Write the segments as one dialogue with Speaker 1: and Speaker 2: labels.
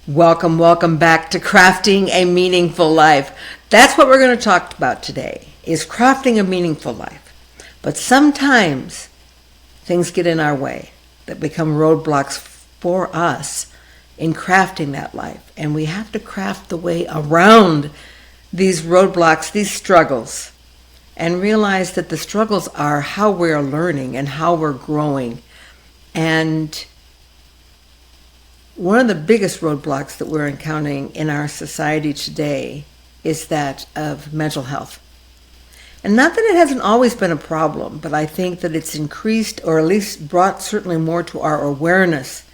Speaker 1: Welcome back to Crafting a Meaningful Life. That's what we're going to talk about today, is crafting a meaningful life. But sometimes things get in our way that become roadblocks for us in crafting that life. And we have to craft the way around these roadblocks, these struggles, and realize that the struggles are how we're learning and how we're growing. And one of the biggest roadblocks that we're encountering in our society today is that of mental health. And not that it hasn't always been a problem, but I think that it's increased, or at least brought certainly more to our awareness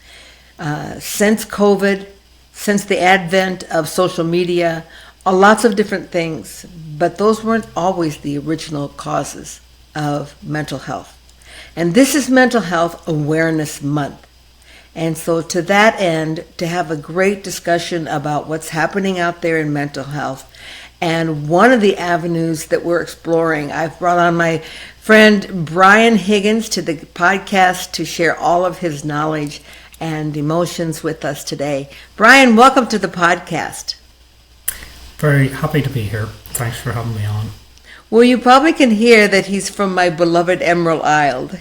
Speaker 1: since COVID, since the advent of social media, lots of different things. But those weren't always the original causes of mental health. And this is Mental Health Awareness Month. And so to that end, to have a great discussion about what's happening out there in mental health. And one of the avenues that we're exploring, I've brought on my friend Brian Higgins to the podcast to share all of his knowledge and emotions with us today. Brian, welcome to the podcast.
Speaker 2: Very happy to be here. Thanks for having me on.
Speaker 1: Well, you probably can hear that he's from my beloved Emerald Isle.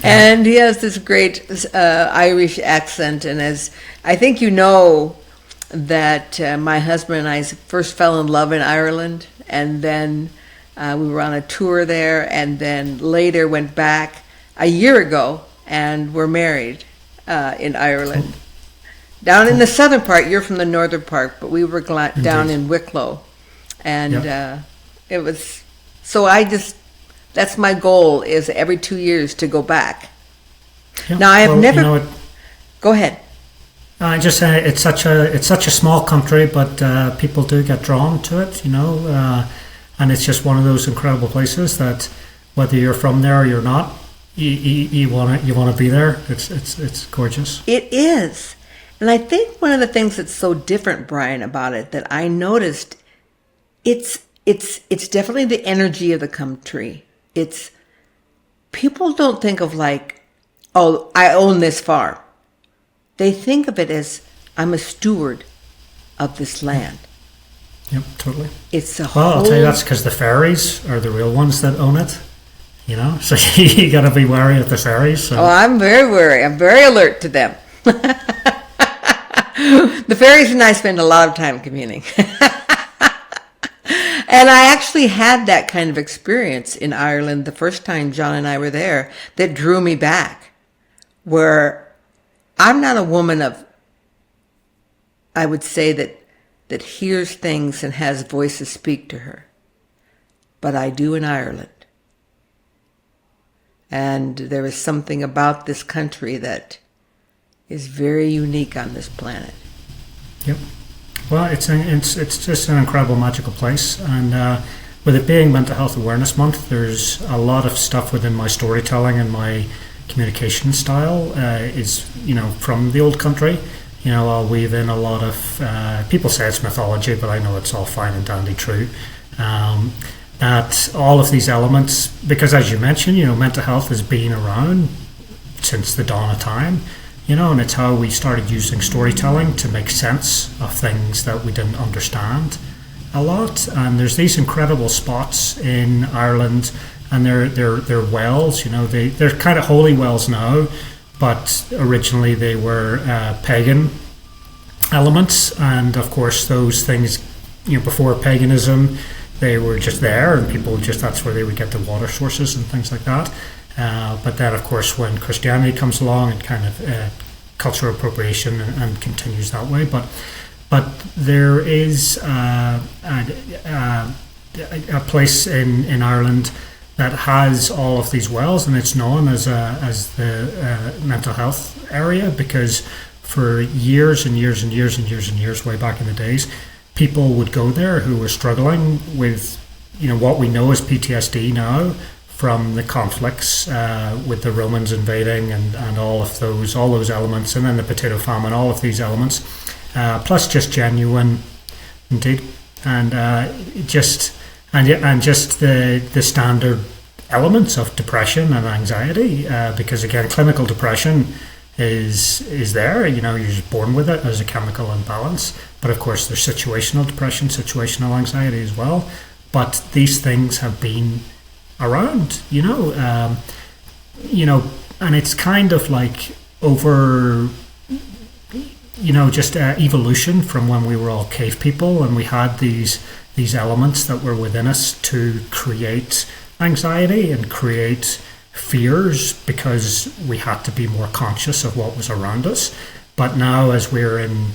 Speaker 1: And he has this great Irish accent. And as I think you know that my husband and I first fell in love in Ireland. And then we were on a tour there. And then later went back a year ago and were married in Ireland. Down in the southern part, you're from the northern part, but we were down in Wicklow. And it was, so that's my goal, is every 2 years to go back.
Speaker 2: Yeah.
Speaker 1: Now I have never. Go ahead.
Speaker 2: I just say it's such a small country, but people do get drawn to it, and it's just one of those incredible places that whether you're from there or you're not, you want to be there. It's gorgeous.
Speaker 1: It is, and I think one of the things that's so different, Brian, about it that I noticed, it's definitely the energy of the country. It's, people don't think of like, oh, I own this farm. They think of it as, I'm a steward of this land.
Speaker 2: Yep, totally.
Speaker 1: It's a
Speaker 2: whole... Well, I'll tell you, that's because the fairies are the real ones that own it, so you got to be wary of the fairies. So.
Speaker 1: Oh, I'm very wary. I'm very alert to them. The fairies and I spend a lot of time communing. And I actually had that kind of experience in Ireland the first time John and I were there that drew me back, where I'm not a woman of, I would say, that hears things and has voices speak to her, but I do in Ireland. And there is something about this country that is very unique on this planet.
Speaker 2: Yep. Well, it's just an incredible, magical place, and with it being Mental Health Awareness Month, there's a lot of stuff within my storytelling and my communication style is from the old country. I'll weave in a lot of people say it's mythology, but I know it's all fine and dandy true. That all of these elements, because as you mentioned, mental health has been around since the dawn of time. And it's how we started using storytelling to make sense of things that we didn't understand a lot. And there's these incredible spots in Ireland, and they're wells. They're kind of holy wells now, but originally they were pagan elements. And of course, those things, before paganism, they were just there, and people that's where they would get the water sources and things like that. But then, of course, when Christianity comes along, it kind of cultural appropriation and continues that way. But there is a place in Ireland that has all of these wells, and it's known as the mental health area, because for years and years and years and years and years, way back in the days, people would go there who were struggling with what we know as PTSD now, from the conflicts with the Romans invading and all those elements, and then the potato famine, all of these elements, plus just genuine, indeed, and just the standard elements of depression and anxiety, because again, clinical depression is there. You're just born with it as a chemical imbalance. But of course, there's situational depression, situational anxiety as well. But these things have been around, and it's kind of like over, just evolution from when we were all cave people and we had these elements that were within us to create anxiety and create fears because we had to be more conscious of what was around us. But now, as we're in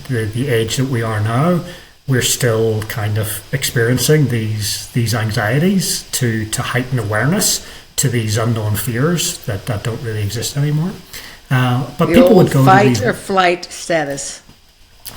Speaker 2: the age that we are now, we're still kind of experiencing these anxieties to heighten awareness to these unknown fears that don't really exist anymore. But
Speaker 1: the
Speaker 2: people would go
Speaker 1: fight
Speaker 2: to these,
Speaker 1: or flight status.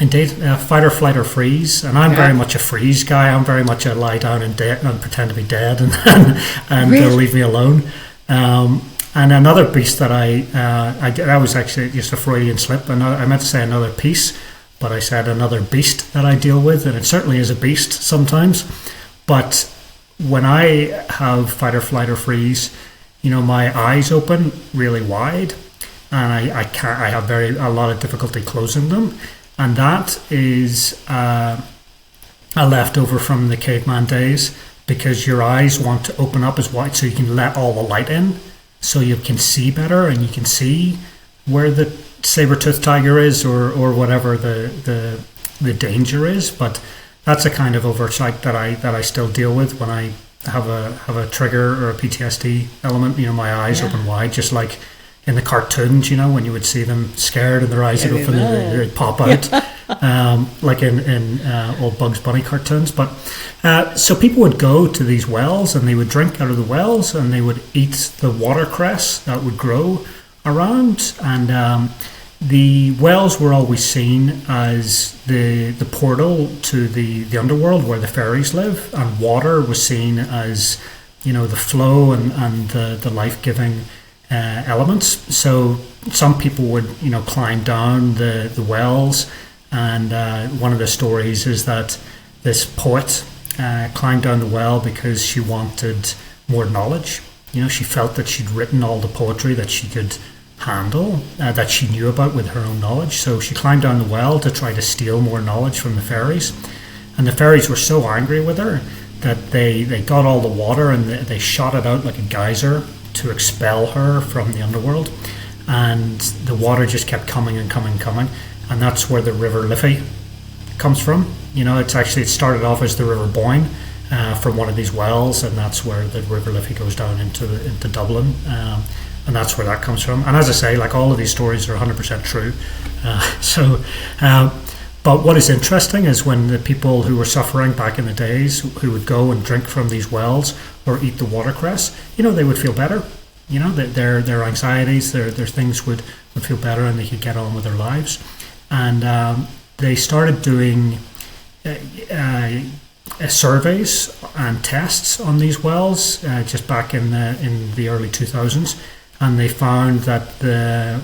Speaker 2: Indeed, fight or flight or freeze, and I'm very much a freeze guy. I'm very much a lie down and pretend to be dead, and
Speaker 1: Really?
Speaker 2: leave me alone. And another beast that that was actually just a Freudian slip. I meant to say another piece, but I said another beast that I deal with, and it certainly is a beast sometimes. But when I have fight or flight or freeze, my eyes open really wide, and I can't. I have a lot of difficulty closing them. And that is a leftover from the caveman days, because your eyes want to open up as wide so you can let all the light in, so you can see better and you can see where the saber-toothed tiger is or whatever the danger is. But that's a kind of oversight that I still deal with when I have a trigger or a PTSD element. My eyes open wide, just like in the cartoons, when you would see them scared and their eyes would open and they'd pop out, like in old Bugs Bunny cartoons. But so people would go to these wells and they would drink out of the wells and they would eat the watercress that would grow around. And the wells were always seen as the portal to the underworld where the fairies live, and water was seen as the flow and the life-giving elements. So some people would climb down the wells, and one of the stories is that this poet climbed down the well because she wanted more knowledge. She felt that she'd written all the poetry that she could handle, that she knew about with her own knowledge. So she climbed down the well to try to steal more knowledge from the fairies, and the fairies were so angry with her that they got all the water and they shot it out like a geyser to expel her from the underworld. And the water just kept coming and coming and coming, and that's where the River Liffey comes from. It started off as the River Boyne from one of these wells, and that's where the River Liffey goes down into Dublin, and that's where that comes from. And as I say, like, all of these stories are 100% true. But what is interesting is when the people who were suffering back in the days, who would go and drink from these wells or eat the watercress, they would feel better. Their anxieties, their things would feel better, and they could get on with their lives. And they started doing surveys and tests on these wells just back in the early 2000s, and they found that there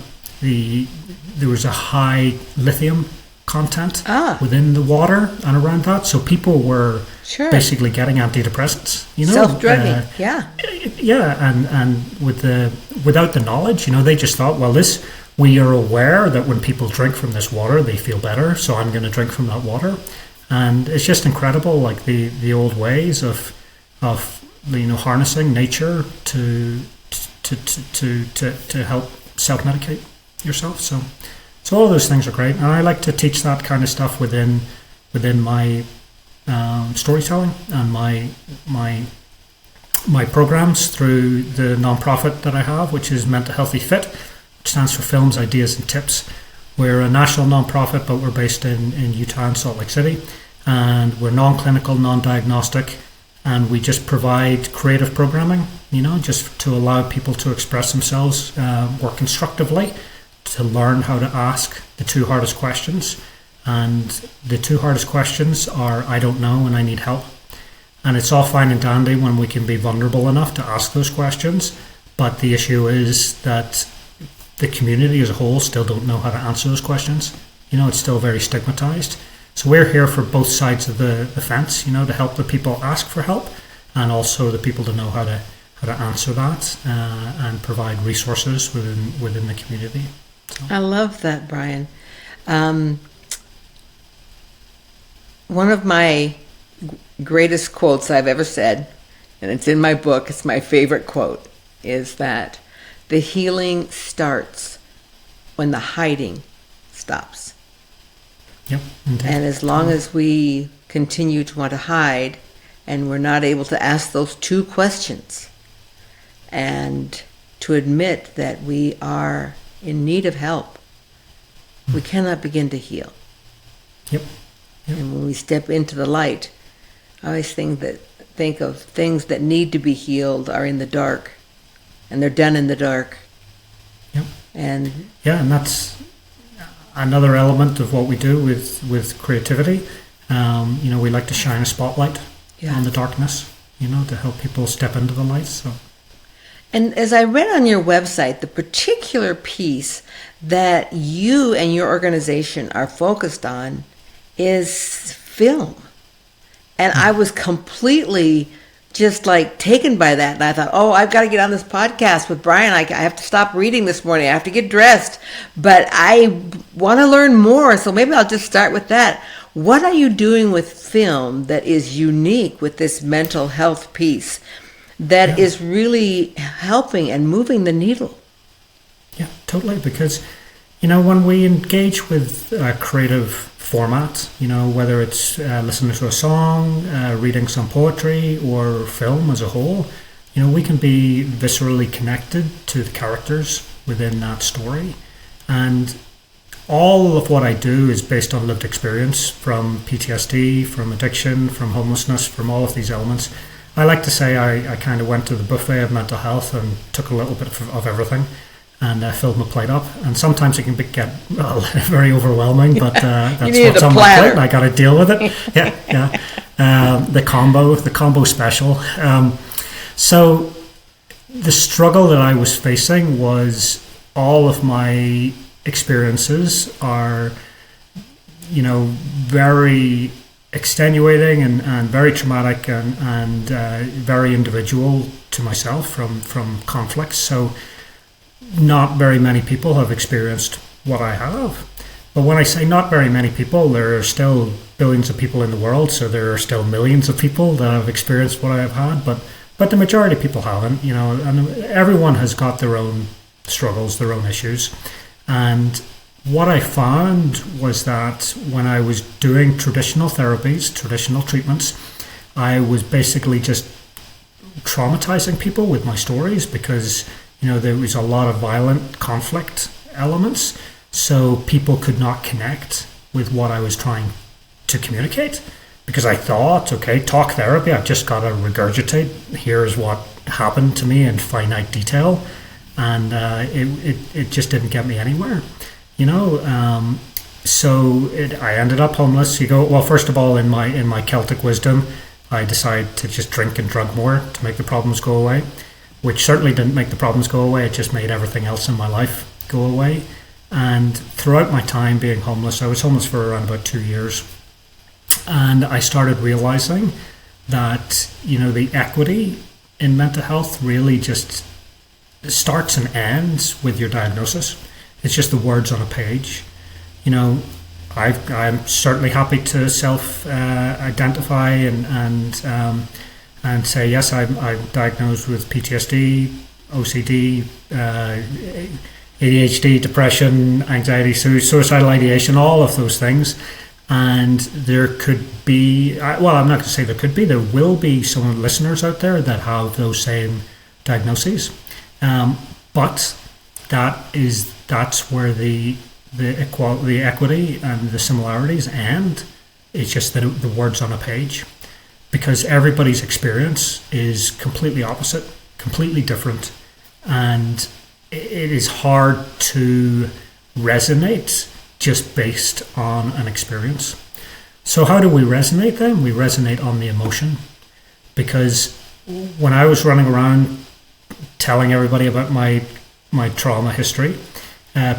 Speaker 2: was a high lithium content within the water and around that. So people were basically getting antidepressants,
Speaker 1: self-drugging,
Speaker 2: and without the knowledge, they just thought, well, we are aware that when people drink from this water, they feel better, so I'm going to drink from that water. And it's just incredible, like the old ways of harnessing nature to help self-medicate yourself. So all of those things are great, and I like to teach that kind of stuff within my storytelling and my programs through the nonprofit that I have, which is Mental Healthy F.I.T, which stands for Films, Ideas and Tips. We're a national nonprofit, but we're based in Utah and Salt Lake City, and we're non-clinical, non-diagnostic, and we just provide creative programming, just to allow people to express themselves more constructively, to learn how to ask the two hardest questions. And the two hardest questions are, I don't know and I need help. And it's all fine and dandy when we can be vulnerable enough to ask those questions, but the issue is that the community as a whole still don't know how to answer those questions. It's still very stigmatized. So we're here for both sides of the fence, to help the people ask for help, and also the people to know how to answer that and provide resources within the community.
Speaker 1: I love that, Brian. One of my greatest quotes I've ever said, and it's in my book, it's my favorite quote, is that the healing starts when the hiding stops.
Speaker 2: Yep, indeed.
Speaker 1: And as long as we continue to want to hide and we're not able to ask those two questions and to admit that we are in need of help, we cannot begin to heal.
Speaker 2: Yep.
Speaker 1: And when we step into the light, I always think of things that need to be healed are in the dark, and they're done in the dark.
Speaker 2: Yep.
Speaker 1: And
Speaker 2: that's another element of what we do with creativity. We like to shine a spotlight on the darkness, to help people step into the light. So.
Speaker 1: And as I read on your website, the particular piece that you and your organization are focused on is film. And I was completely just like taken by that. And I thought, I've got to get on this podcast with Brian. I have to stop reading this morning. I have to get dressed. But I want to learn more. So maybe I'll just start with that. What are you doing with film that is unique with this mental health piece that is really helping and moving the needle?
Speaker 2: Yeah, totally. Because, when we engage with creative format, whether it's listening to a song, reading some poetry, or film as a whole, we can be viscerally connected to the characters within that story. And all of what I do is based on lived experience, from PTSD, from addiction, from homelessness, from all of these elements. I like to say I kind of went to the buffet of mental health and took a little bit of everything and filled my plate up. And sometimes it can get very overwhelming, but that's what's on my plate and I got to deal with it. The combo special. So the struggle that I was facing was all of my experiences are, very extenuating and very traumatic and very individual to myself from conflicts. So not very many people have experienced what I have. But when I say not very many people, there are still billions of people in the world, so there are still millions of people that have experienced what I've had, but the majority of people haven't, and everyone has got their own struggles, their own issues. And what I found was that when I was doing traditional therapies, traditional treatments, I was basically just traumatizing people with my stories because, there was a lot of violent conflict elements. So people could not connect with what I was trying to communicate because I thought, okay, talk therapy, I've just got to regurgitate. Here's what happened to me in finite detail. And it just didn't get me anywhere. I ended up homeless. First of all, in my Celtic wisdom, I decided to just drink and drug more to make the problems go away, which certainly didn't make the problems go away. It just made everything else in my life go away. And throughout my time being homeless, I was homeless for around about 2 years. And I started realizing that, the equity in mental health really just starts and ends with your diagnosis. It's just the words on a page. I'm certainly happy to self-identify and say, yes, I'm diagnosed with PTSD, OCD, ADHD, depression, anxiety, suicidal ideation, all of those things. And there could be, I'm not going to say there could be, there will be some listeners out there that have those same diagnoses. But that's where the equity and the similarities end. It's just the words on a page, because everybody's experience is completely opposite, completely different, and it is hard to resonate just based on an experience. So how do we resonate then? We resonate on the emotion, because when I was running around telling everybody about my trauma history,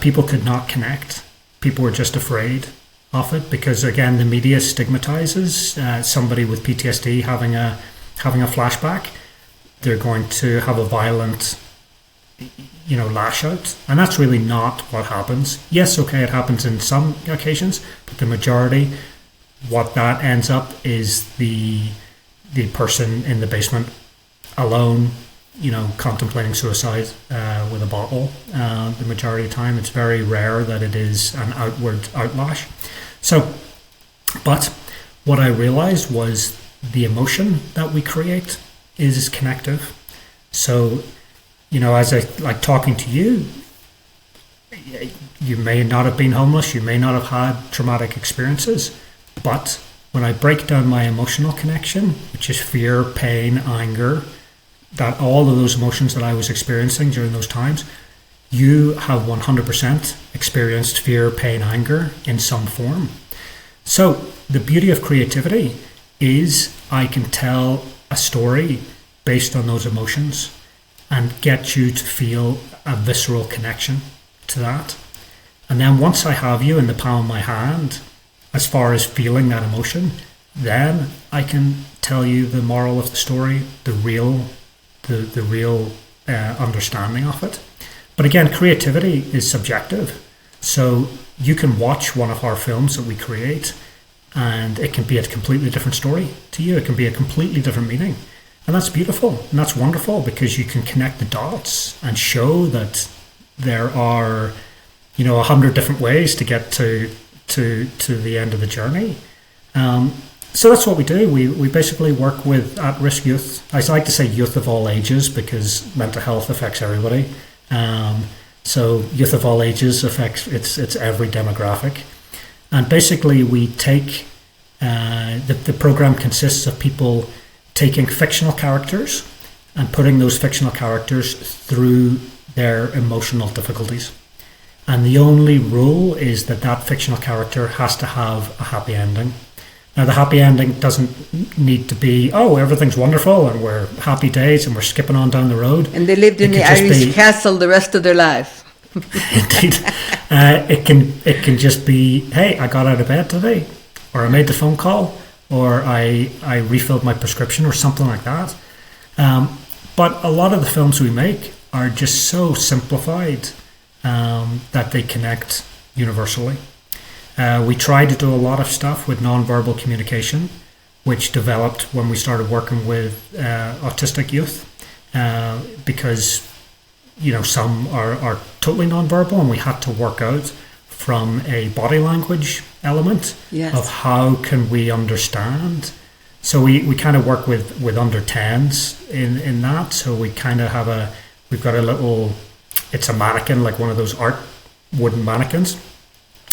Speaker 2: people could not connect. People were just afraid of it because, again, the media stigmatizes somebody with PTSD having a flashback. They're going to have a violent, lash out. And that's really not what happens. Yes, okay, it happens in some occasions, but the majority, what that ends up is the person in the basement alone, contemplating suicide with a bottle. The majority of the time, it's very rare that it is an outward outlash. So, but what I realized was the emotion that we create is connective. So, as I like talking to you, you may not have been homeless, you may not have had traumatic experiences, but when I break down my emotional connection, which is fear, pain, anger, that all of those emotions that I was experiencing during those times, you have 100% experienced fear, pain, anger in some form. So the beauty of creativity is I can tell a story based on those emotions and get you to feel a visceral connection to that. And then once I have you in the palm of my hand, as far as feeling that emotion, then I can tell you the moral of the story, the real understanding of it. But again, creativity is subjective. So you can watch one of our films that we create and it can be a completely different story to you. It can be a completely different meaning. And that's beautiful and that's wonderful because you can connect the dots and show that there are, 100 different ways to get to the end of the journey. So that's what we do. We basically work with at-risk youth. I like to say youth of all ages because mental health affects everybody. So youth of all ages affects it's every demographic. And basically we take, the program consists of people taking fictional characters and putting those fictional characters through their emotional difficulties. And the only rule is that fictional character has to have a happy ending. Now, the happy ending doesn't need to be, everything's wonderful and we're happy days and we're skipping on down the road.
Speaker 1: And they lived in the Irish castle the rest of their life.
Speaker 2: Indeed. It can just be, hey, I got out of bed today, or I made the phone call, or I refilled my prescription or something like that. But a lot of the films we make are just so simplified that they connect universally. We try to do a lot of stuff with nonverbal communication, which developed when we started working with autistic youth, because some are totally nonverbal, and we had to work out from a body language element of how can we understand. So we kind of work with under 10s in that. So we kind of we've got a little, it's a mannequin, like one of those art wooden mannequins.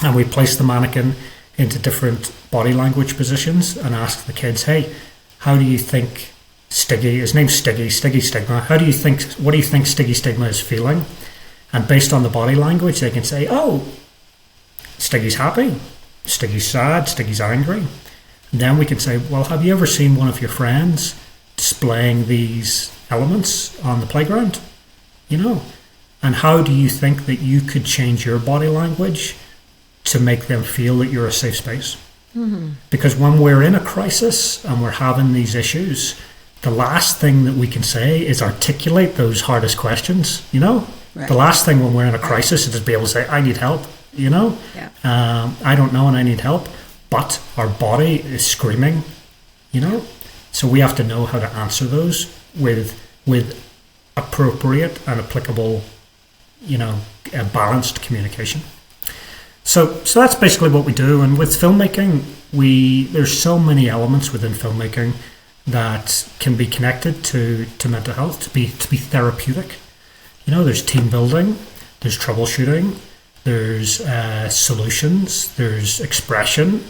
Speaker 2: And we place the mannequin into different body language positions and ask the kids, hey, how do you think Stiggy, his name's Stiggy Stigma, what do you think Stiggy Stigma is feeling? And based on the body language, they can say, Stiggy's happy, Stiggy's sad, Stiggy's angry. And then we can say, well, have you ever seen one of your friends displaying these elements on the playground? And how do you think that you could change your body language to make them feel that you're a safe space? Mm-hmm. Because when we're in a crisis and we're having these issues, the last thing that we can say is articulate those hardest questions, Right. The last thing when we're in a crisis is to be able to say, I need help,
Speaker 1: Yeah.
Speaker 2: I don't know and I need help, but our body is screaming, So we have to know how to answer those with appropriate and applicable, balanced communication. So that's basically what we do. And with filmmaking, there's so many elements within filmmaking that can be connected to mental health, to be therapeutic. There's team building, there's troubleshooting, there's solutions, there's expression,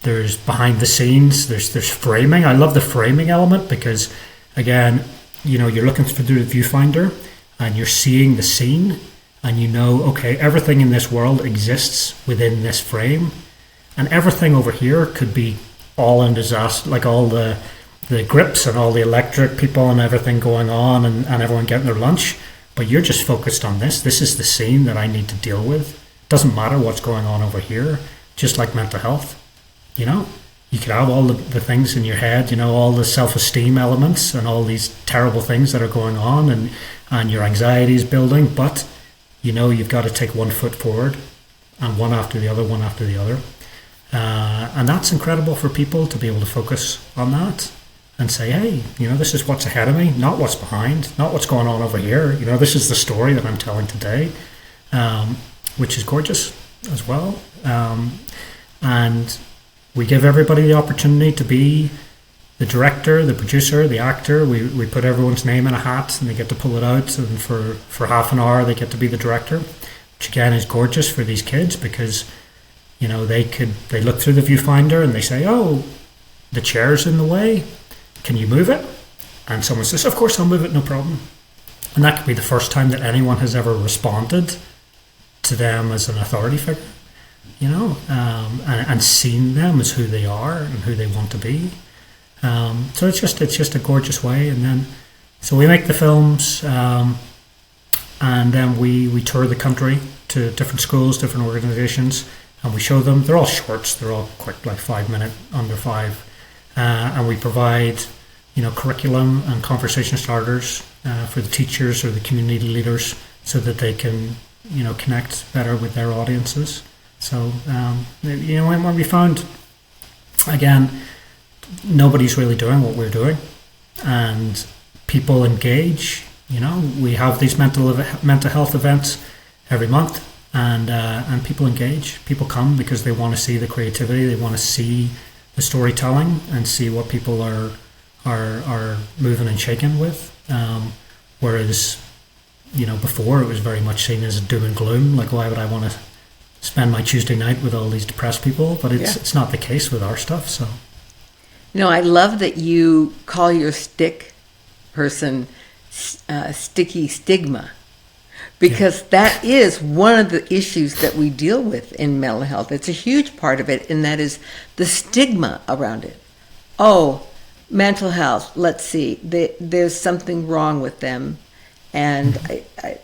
Speaker 2: there's behind the scenes, there's framing. I love the framing element because, again, you're looking through the viewfinder and you're seeing the scene. And okay, everything in this world exists within this frame. And everything over here could be all in disaster, like all the grips and all the electric people and everything going on and everyone getting their lunch. But you're just focused on this. This is the scene that I need to deal with. It doesn't matter what's going on over here, just like mental health. You you could have all the things in your head, you know, all the self-esteem elements and all these terrible things that are going on, and your anxiety is building, but you know you've got to take one foot forward and one after the other, one after the other. And that's incredible for people to be able to focus on that and say, hey, you know, this is what's ahead of me, not what's behind, not what's going on over here. You know, this is the story that I'm telling today, which is gorgeous as well. And we give everybody the opportunity to be the director, the producer, the actor. We put everyone's name in a hat and they get to pull it out. And for half an hour, they get to be the director, which again is gorgeous for these kids because, you know, they look through the viewfinder and they say, oh, the chair's in the way. Can you move it? And someone says, of course I'll move it, no problem. And that could be the first time that anyone has ever responded to them as an authority figure, you know, and seen them as who they are and who they want to be. So it's just a gorgeous way. And then, so we make the films, and then we tour the country to different schools, different organizations, and we show them. They're all shorts. They're all quick, like 5 minute, under 5. And we provide, you know, curriculum and conversation starters for the teachers or the community leaders so that they can, you know, connect better with their audiences. So, you know, when we found, again, nobody's really doing what we're doing and people engage, you know, we have these mental health events every month and people engage. People come because they want to see the creativity, they want to see the storytelling and see what people are moving and shaking with. Whereas, you know, before it was very much seen as doom and gloom. Like, why would I want to spend my Tuesday night with all these depressed people? But it's not the case with our stuff. So,
Speaker 1: you know, I love that you call your stick person sticky stigma, because that is one of the issues that we deal with in mental health. It's a huge part of it, and that is the stigma around it. Oh, mental health, let's see, there's something wrong with them, and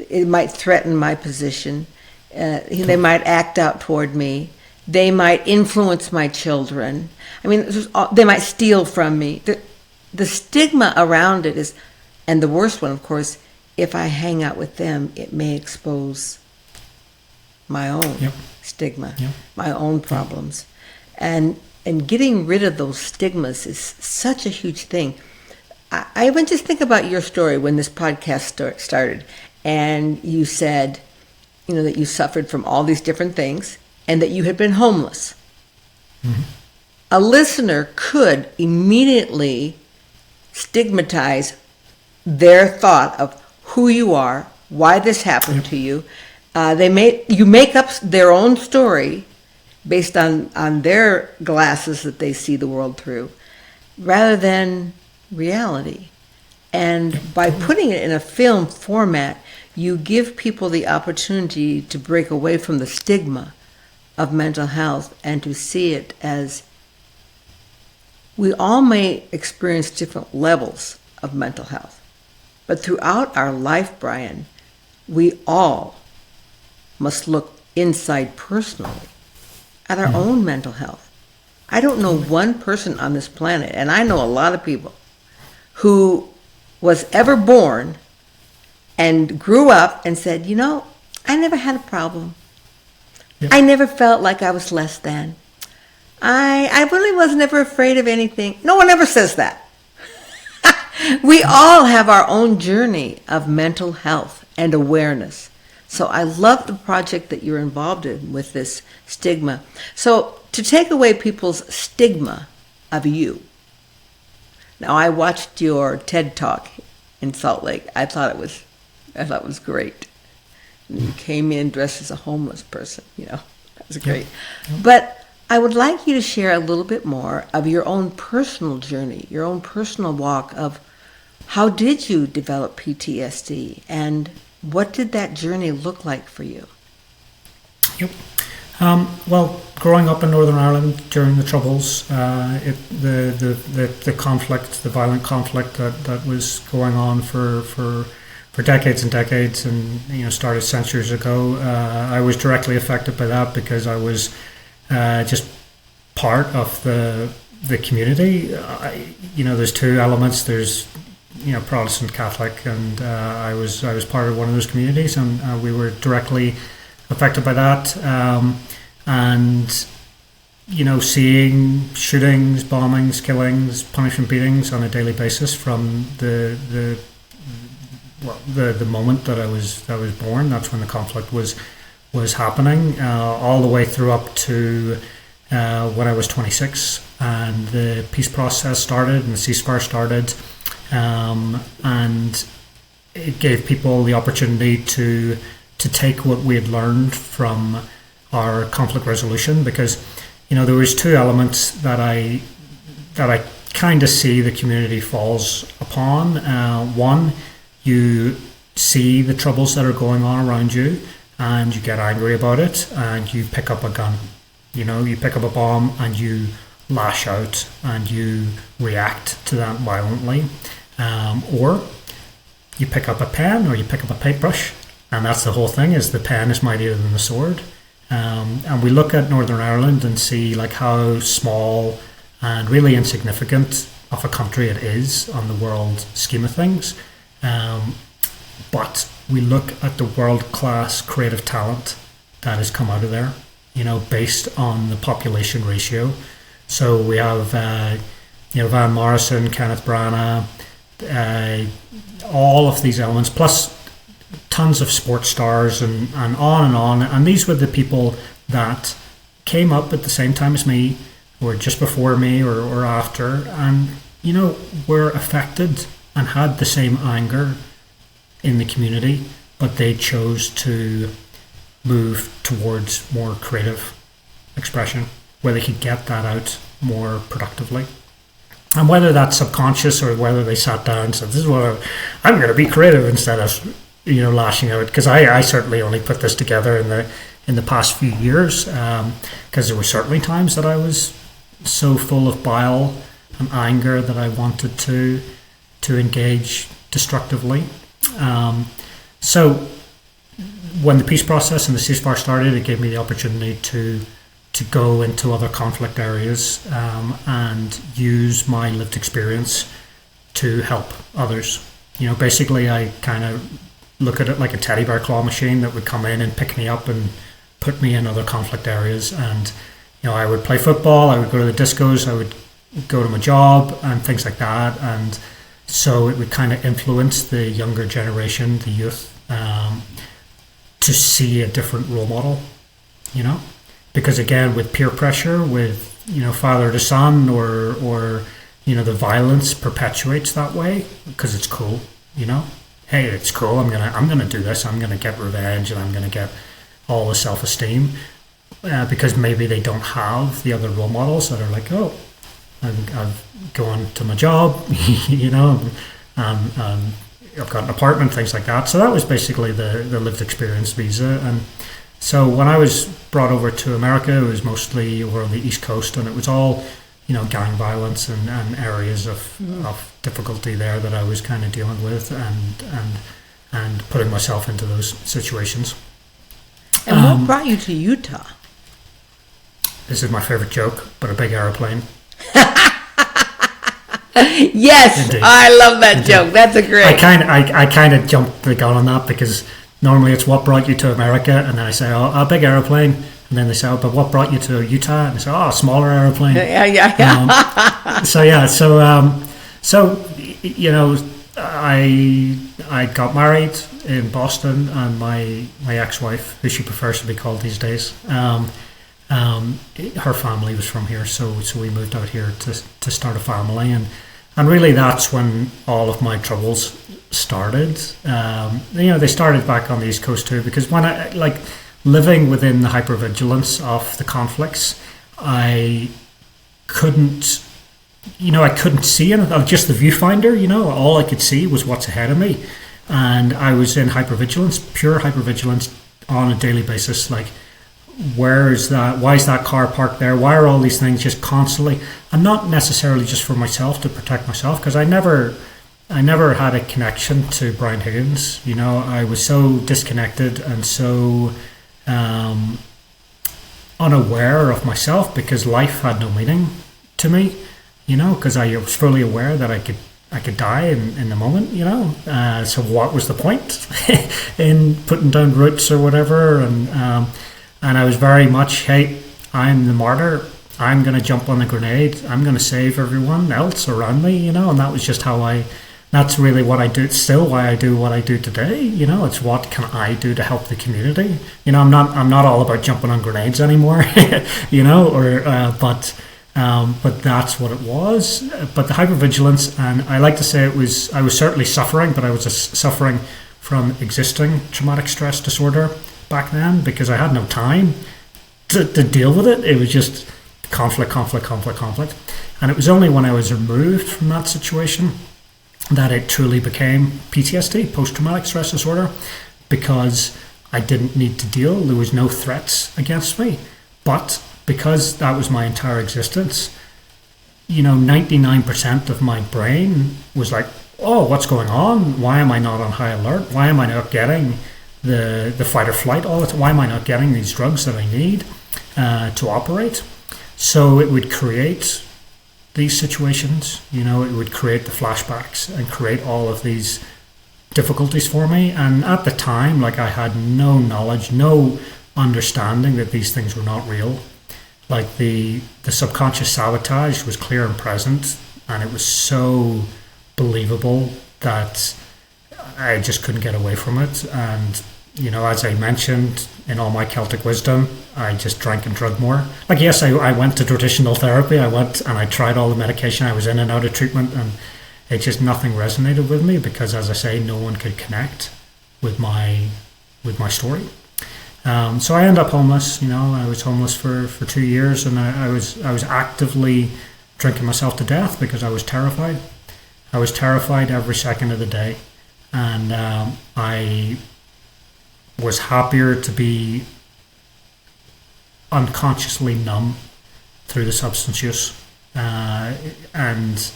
Speaker 1: it might threaten my position. They might act out toward me. They might influence my children. I mean, they might steal from me. The stigma around it is, and the worst one, of course, if I hang out with them, it may expose my own stigma, my own problems. And getting rid of those stigmas is such a huge thing. I even just think about your story when this podcast started, and you said, you know, that you suffered from all these different things and that you had been homeless. Mm-hmm. A listener could immediately stigmatize their thought of who you are, why this happened to you. You make up their own story based on their glasses that they see the world through, rather than reality. And by putting it in a film format, you give people the opportunity to break away from the stigma of mental health and to see it as we all may experience different levels of mental health. But throughout our life, Brian, we all must look inside personally at our own mental health. I don't know one person on this planet, and I know a lot of people, who was ever born and grew up and said, you know, I never had a problem. Yep. I never felt like I was less than. I really was never afraid of anything. No one ever says that. We all have our own journey of mental health and awareness. So I love the project that you're involved in with this stigma. So to take away people's stigma of you. Now, I watched your TED Talk in Salt Lake. I thought it was great. And you came in dressed as a homeless person, you know. That was great. Yep. But I would like you to share a little bit more of your own personal journey, your own personal walk of how did you develop PTSD and what did that journey look like for you?
Speaker 2: Yep. Well, growing up in Northern Ireland during the Troubles, the conflict, the violent conflict that was going on for decades and decades, and you know started centuries ago, I was directly affected by that because I was just part of the the community, there's two elements. There's Protestant, Catholic, and I was part of one of those communities, and we were directly affected by that. And seeing shootings, bombings, killings, punishment, beatings on a daily basis from the moment that I was born. That's when the conflict was happening, all the way through up to when I was 26, and the peace process started and the ceasefire started, and it gave people the opportunity to take what we had learned from our conflict resolution, because there was two elements that I kind of see the community falls upon. One, you see the troubles that are going on around you, and you get angry about it, and you pick up a gun. You pick up a bomb and you lash out and you react to that violently. Or you pick up a pen or you pick up a paintbrush, and that's the whole thing, is the pen is mightier than the sword. And we look at Northern Ireland and see like how small and really insignificant of a country it is on the world scheme of things. But we look at the world-class creative talent that has come out of there, based on the population ratio. So we have, Van Morrison, Kenneth Branagh, all of these elements, plus tons of sports stars and on and on. And these were the people that came up at the same time as me, or just before me, or after, and, were affected and had the same anger in the community, but they chose to move towards more creative expression where they could get that out more productively. And whether that's subconscious or whether they sat down and said, this is what I'm going to be creative, instead of lashing out, because I certainly only put this together in the past few years, because there were certainly times that I was so full of bile and anger that I wanted to engage destructively. So when the peace process and the ceasefire started, it gave me the opportunity to go into other conflict areas, and use my lived experience to help others. Basically I kind of look at it like a teddy bear claw machine that would come in and pick me up and put me in other conflict areas. And I would play football, I would go to the discos, I would go to my job and things like that. And so it would kind of influence the younger generation, the youth, to see a different role model, because again, with peer pressure, with father to son, or the violence perpetuates that way because it's cool. Hey, it's cool. I'm gonna do this. I'm gonna get revenge, and I'm gonna get all the self-esteem, because maybe they don't have the other role models that are like, oh, I've gone to my job, and I've got an apartment, things like that. So that was basically the lived experience visa. And so when I was brought over to America, it was mostly over on the East Coast, and it was all, gang violence and areas of difficulty there that I was kind of dealing with, and putting myself into those situations.
Speaker 1: And what brought you to Utah?
Speaker 2: This is my favorite joke, but a big airplane.
Speaker 1: Yes, indeed. I love that joke. That's a great.
Speaker 2: I kind of jumped the gun on that, because normally it's what brought you to America, and then I say, oh, a big airplane, and then they say, oh, but what brought you to Utah? And I say, oh, a smaller airplane.
Speaker 1: Yeah.
Speaker 2: I got married in Boston, and my ex-wife, who she prefers to be called these days, her family was from here, so we moved out here to start a family, and really that's when all of my troubles started. They started back on the East Coast too, because when I living within the hypervigilance of the conflicts, I couldn't see anything. Just the viewfinder, all I could see was what's ahead of me, and I was in hypervigilance, pure hypervigilance on a daily basis. Like, where is that? Why is that car parked there? Why are all these things just constantly? And not necessarily just for myself, to protect myself, because I never had a connection to Brian Higgins. I was so disconnected and so unaware of myself, because life had no meaning. to me, because I was fully aware that I could die in the moment, So what was the point in putting down roots or whatever? And I was very much, hey, I'm the martyr. I'm going to jump on the grenade. I'm going to save everyone else around me, And that was just that's really what I do. It's still why I do what I do today. It's what can I do to help the community. I'm not all about jumping on grenades anymore, but that's what it was. But the hypervigilance, and I like to say I was certainly suffering, but I was suffering from existing traumatic stress disorder back then because I had no time to deal with it. It was just conflict. And it was only when I was removed from that situation that it truly became PTSD, post-traumatic stress disorder, because I didn't need to deal. There was no threats against me. But because that was my entire existence, 99% of my brain was like, oh, what's going on? Why am I not on high alert? Why am I not getting the fight or flight all the time? Why am I not getting these drugs that I need to operate? So it would create these situations, it would create the flashbacks and create all of these difficulties for me. And at the time, I had no knowledge, no understanding that these things were not real. The subconscious sabotage was clear and present, and it was so believable that I just couldn't get away from it. And as I mentioned, in all my Celtic wisdom, I just drank and drug more. Yes, I went to traditional therapy. I went and I tried all the medication. I was in and out of treatment, and it just nothing resonated with me because, as I say, no one could connect with my story. So I ended up homeless. I was homeless for 2 years, and I was actively drinking myself to death because I was terrified. I was terrified every second of the day, and I was happier to be unconsciously numb through the substance use, and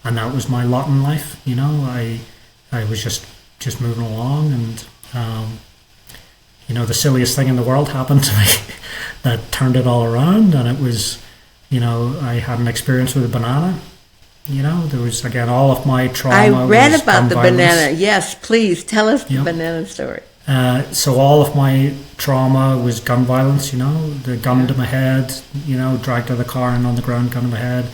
Speaker 2: that was my lot in life. I was just moving along, and the silliest thing in the world happened to me that turned it all around. And it was, I had an experience with a banana. There was, again, all of my trauma.
Speaker 1: I read about the banana. Yes, please tell us the banana story.
Speaker 2: So all of my trauma was gun violence, the gun to my head, dragged out of the car and on the ground, gun to my head.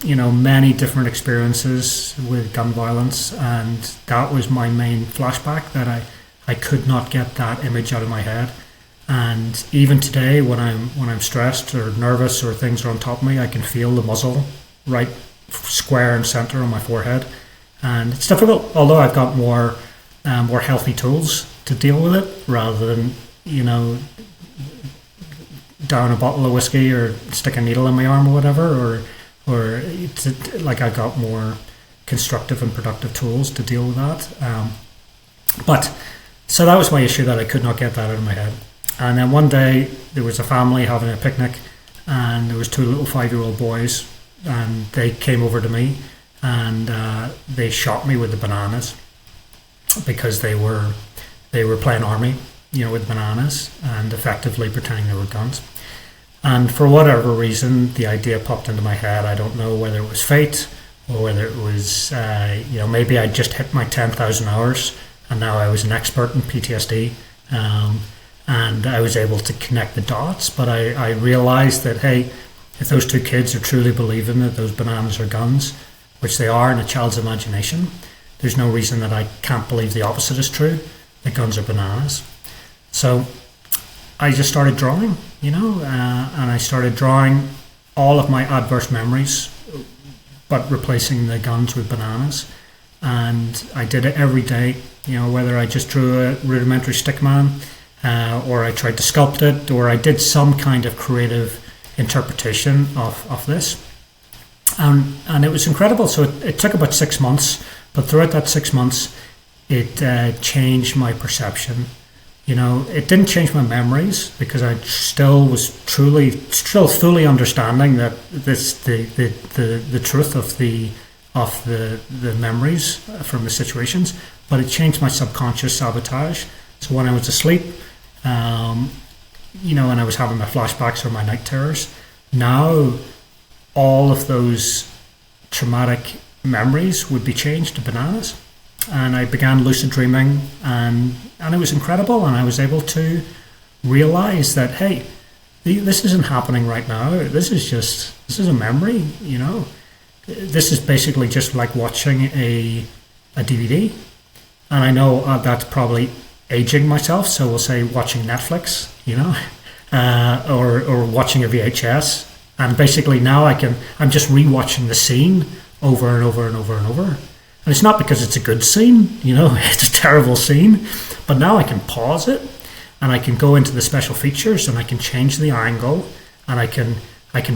Speaker 2: Many different experiences with gun violence, and that was my main flashback, that I could not get that image out of my head. And even today, when I'm stressed or nervous or things are on top of me, I can feel the muzzle right square and center on my forehead. And it's difficult, although I've got more healthy tools to deal with it, rather than down a bottle of whiskey or stick a needle in my arm or whatever, or I got more constructive and productive tools to deal with that. But so that was my issue, that I could not get that out of my head. And then one day there was a family having a picnic, and there was 2 little 5-year-old boys, and they came over to me, and they shot me with the bananas because they were playing army, with bananas and effectively pretending they were guns. And for whatever reason, the idea popped into my head. I don't know whether it was fate or whether it was, maybe I just hit my 10,000 hours and now I was an expert in PTSD. And I was able to connect the dots. But I realized that, hey, if those 2 kids are truly believing that those bananas are guns, which they are in a child's imagination, there's no reason that I can't believe the opposite is true, that guns are bananas. So I just started drawing, and I started drawing all of my adverse memories, but replacing the guns with bananas. And I did it every day, whether I just drew a rudimentary stick man, or I tried to sculpt it, or I did some kind of creative interpretation of this. And it was incredible. So it took about 6 months, but throughout that 6 months, it changed my perception. It didn't change my memories, because I still was still fully understanding that the truth of the memories from the situations, but it changed my subconscious sabotage. So when I was asleep, and I was having my flashbacks or my night terrors, now all of those traumatic memories would be changed to bananas. And I began lucid dreaming, and it was incredible. And I was able to realize that, hey, this isn't happening right now. This is a memory, you know. This is basically just like watching a DVD. And I know that's probably aging myself, so we'll say watching Netflix, you know, or watching a VHS. And basically now I'm just rewatching the scene over and over and over and over. And it's not because it's a good scene, you know, it's a terrible scene, but now I can pause it and I can go into the special features and I can change the angle and I can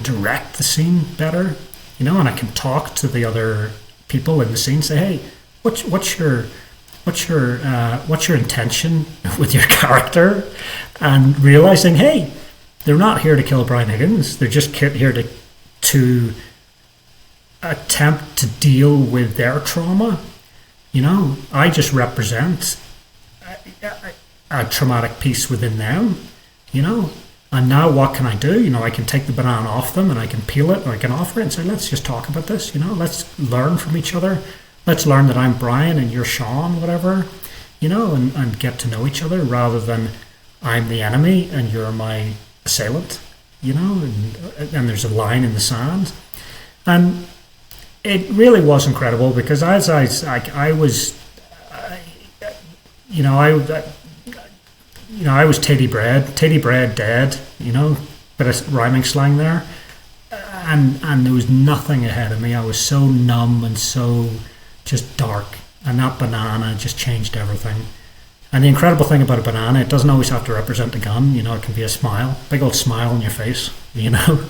Speaker 2: direct the scene better, you know, and I can talk to the other people in the scene, say, hey, what's your intention with your character? And realizing, hey, they're not here to kill Brian Higgins. They're just here to attempt to deal with their trauma. You know, I just represent a traumatic piece within them, you know. And now what can I do? You know, I can take the banana off them and I can peel it or I can offer it and say, let's just talk about this, you know, let's learn from each other. Let's learn that I'm Brian and you're Sean, whatever, you know, and get to know each other rather than I'm the enemy and you're my assailant, you know, and there's a line in the sand. And it really was incredible because as I was Teddy Bread dead, you know, bit of rhyming slang there, and there was nothing ahead of me. I was so numb and so just dark, and that banana just changed everything. And the incredible thing about a banana, it doesn't always have to represent a gun, you know, it can be a smile, big old smile on your face, you know.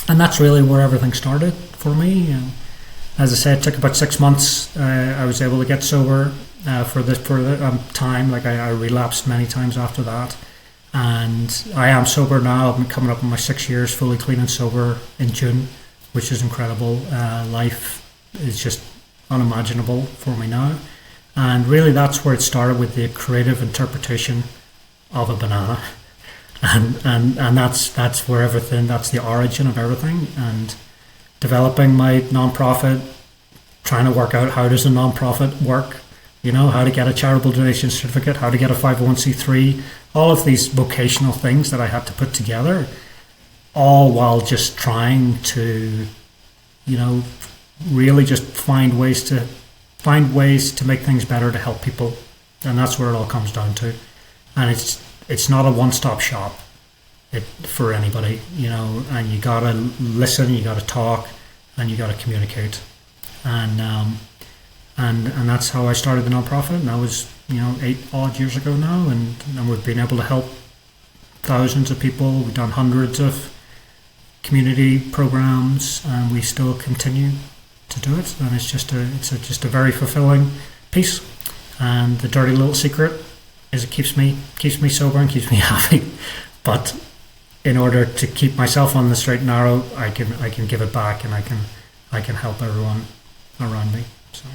Speaker 2: And that's really where everything started for me. As I said, it took about 6 months. I was able to get sober for the time. Like I relapsed many times after that, and I am sober now. I've been coming up on my 6 years fully clean and sober in June, which is incredible. Life is just unimaginable for me now, and really that's where it started, with the creative interpretation of a banana. And that's where everything, that's the origin of everything. And developing my nonprofit, trying to work out how does a nonprofit work, you know, how to get a charitable donation certificate, how to get a 501c3, all of these vocational things that I had to put together, all while just trying to, you know, really just find ways to make things better to help people. And that's where it all comes down to. And it's not a one-stop shop for anybody, you know, and you gotta listen, you gotta talk, and you gotta communicate. And that's how I started the nonprofit, and that was, you know, 8 odd years ago now, and we've been able to help thousands of people. We've done hundreds of community programs, and we still continue to do it. And it's just a very fulfilling piece. And the dirty little secret is it keeps me sober and keeps me happy. But in order to keep myself on the straight and narrow, I can give it back, and I can help everyone around me. So.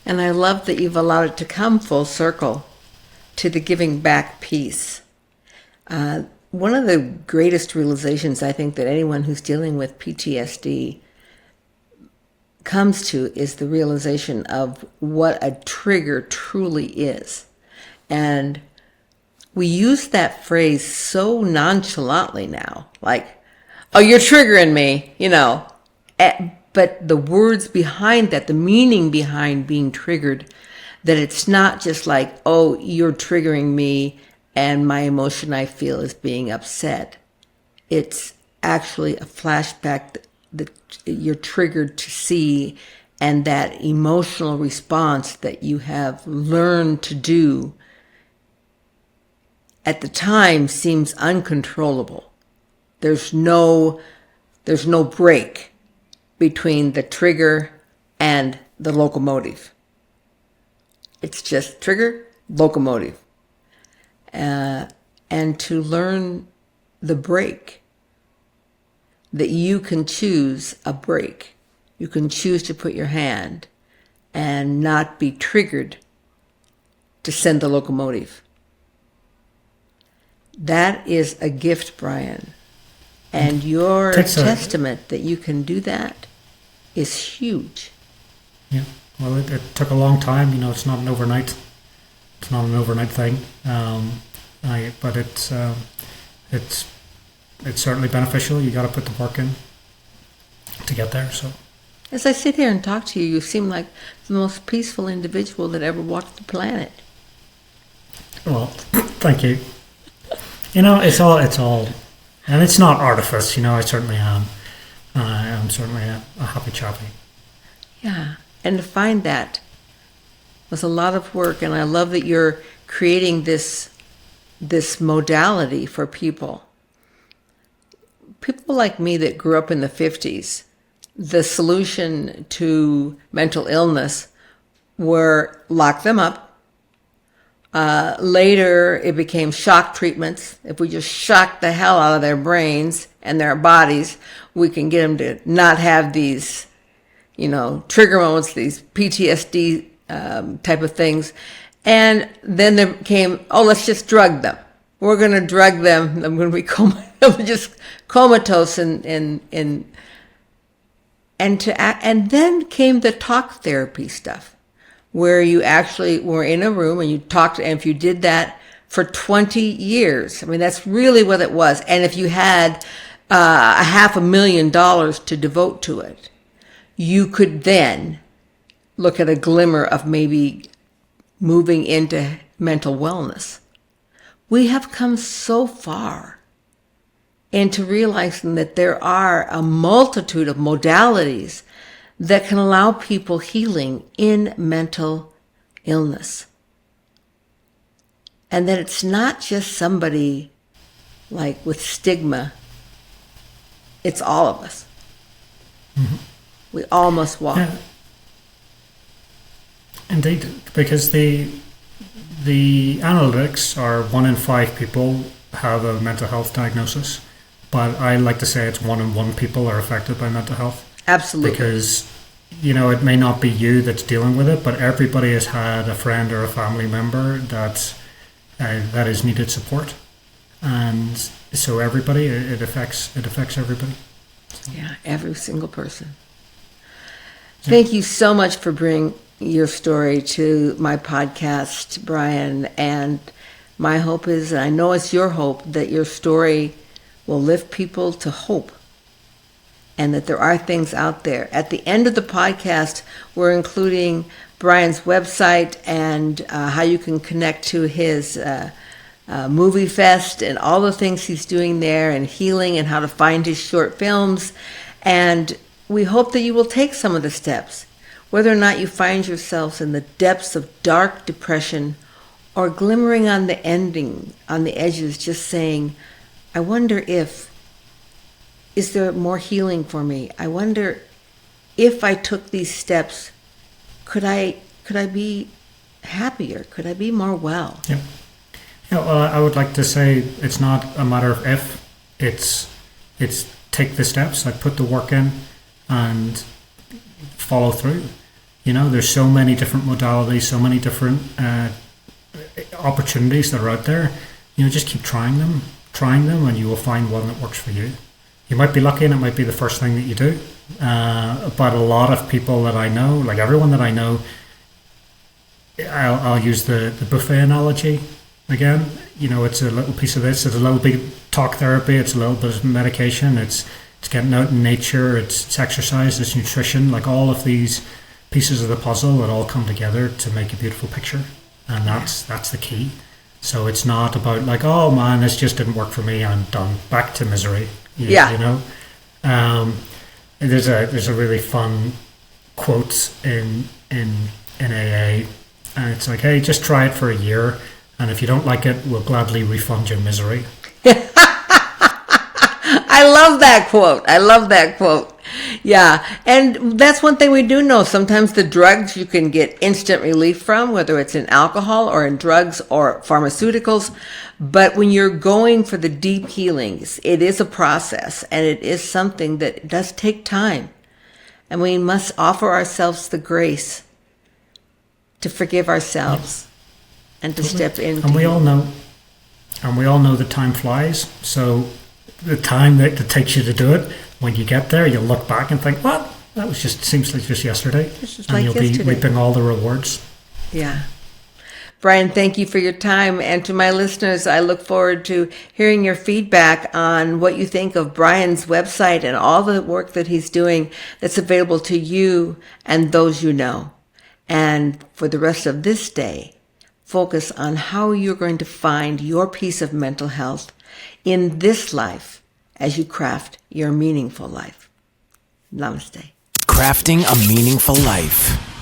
Speaker 1: And I love that you've allowed it to come full circle to the giving back piece. One of the greatest realizations I think that anyone who's dealing with PTSD comes to is the realization of what a trigger truly is. And we use that phrase so nonchalantly now, like, oh, you're triggering me, you know. But the words behind that, the meaning behind being triggered, that it's not just like, oh, you're triggering me and my emotion I feel is being upset. It's actually a flashback that you're triggered to see, and that emotional response that you have learned to do at the time seems uncontrollable. There's no break between the trigger and the locomotive. It's just trigger, locomotive. And to learn the break, that you can choose a break. You can choose to put your hand and not be triggered to send the locomotive. That is a gift, Brian, And your
Speaker 2: Takes
Speaker 1: testament that you can do that is huge.
Speaker 2: Yeah. Well, it took a long time. It's not an overnight. It's not an overnight thing. But it's certainly beneficial. You got to put the work in to get there. So,
Speaker 1: as I sit here and talk to you, you seem like the most peaceful individual that ever walked the planet.
Speaker 2: Well, thank you. It's all, and it's not artifice. I certainly am. I'm certainly a happy chappy.
Speaker 1: Yeah, and to find that was a lot of work, and I love that you're creating this modality for people. People like me that grew up in the 50s, the solution to mental illness were lock them up. Later, it became shock treatments. If we just shock the hell out of their brains and their bodies, we can get them to not have these, trigger moments, these PTSD type of things. And then there came, let's just drug them. We're going to drug them. I'm going to be just comatose and then came the talk therapy stuff, where you actually were in a room and you talked, and if you did that for 20 years, that's really what it was. And if you had $500,000 to devote to it, you could then look at a glimmer of maybe moving into mental wellness. We have come so far into realizing that there are a multitude of modalities that can allow people healing in mental illness. And that it's not just somebody like with stigma, it's all of us.
Speaker 2: Mm-hmm.
Speaker 1: We all must walk.
Speaker 2: Yeah. Indeed, because the analytics are 1 in 5 people have a mental health diagnosis, but I like to say it's 1 in 1 people are affected by mental health.
Speaker 1: Absolutely.
Speaker 2: Because, it may not be you that's dealing with it, but everybody has had a friend or a family member that is needed support. And so everybody, it affects everybody.
Speaker 1: Yeah, every single person. Yeah. Thank you so much for bringing your story to my podcast, Brian. And my hope is, and I know it's your hope, that your story will lift people to hope, and that there are things out there. At the end of the podcast, we're including Brian's website and how you can connect to his movie fest and all the things he's doing there, and healing, and how to find his short films. And we hope that you will take some of the steps, whether or not you find yourselves in the depths of dark depression or glimmering on the ending, on the edges, just saying, I wonder is there more healing for me? I wonder if I took these steps, could I be happier? Could I be more well?
Speaker 2: Yeah. Well, I would like to say it's not a matter of if, it's take the steps, like put the work in and follow through. There's so many different modalities, so many different opportunities that are out there. Just keep trying them, and you will find one that works for you. You might be lucky and it might be the first thing that you do. But a lot of people that I know, like everyone that I know, I'll use the buffet analogy again. It's a little piece of this, it's a little bit of talk therapy, it's a little bit of medication, it's getting out in nature, it's exercise, it's nutrition, like all of these pieces of the puzzle that all come together to make a beautiful picture. And that's the key. So it's not about like, oh man, this just didn't work for me, I'm done, back to misery. There's a really fun quote in AA, and it's like, hey, just try it for a year, and if you don't like it, we'll gladly refund your misery.
Speaker 1: I love that quote. Yeah, and that's one thing we do know. Sometimes the drugs you can get instant relief from, whether it's in alcohol or in drugs or pharmaceuticals. But when you're going for the deep healings, it is a process, and it is something that does take time. And we must offer ourselves the grace to forgive ourselves and to step in.
Speaker 2: And we all know that time flies. So the time that it takes you to do it, when you get there, you'll look back and think, what? That was seems like just yesterday.
Speaker 1: Just
Speaker 2: and
Speaker 1: like
Speaker 2: you'll
Speaker 1: yesterday.
Speaker 2: be reaping all the rewards.
Speaker 1: Yeah. Brian, thank you for your time. And to my listeners, I look forward to hearing your feedback on what you think of Brian's website and all the work that he's doing that's available to you and those you know. And for the rest of this day, focus on how you're going to find your piece of mental health in this life as you craft your meaningful life. Namaste.
Speaker 3: Crafting a Meaningful Life.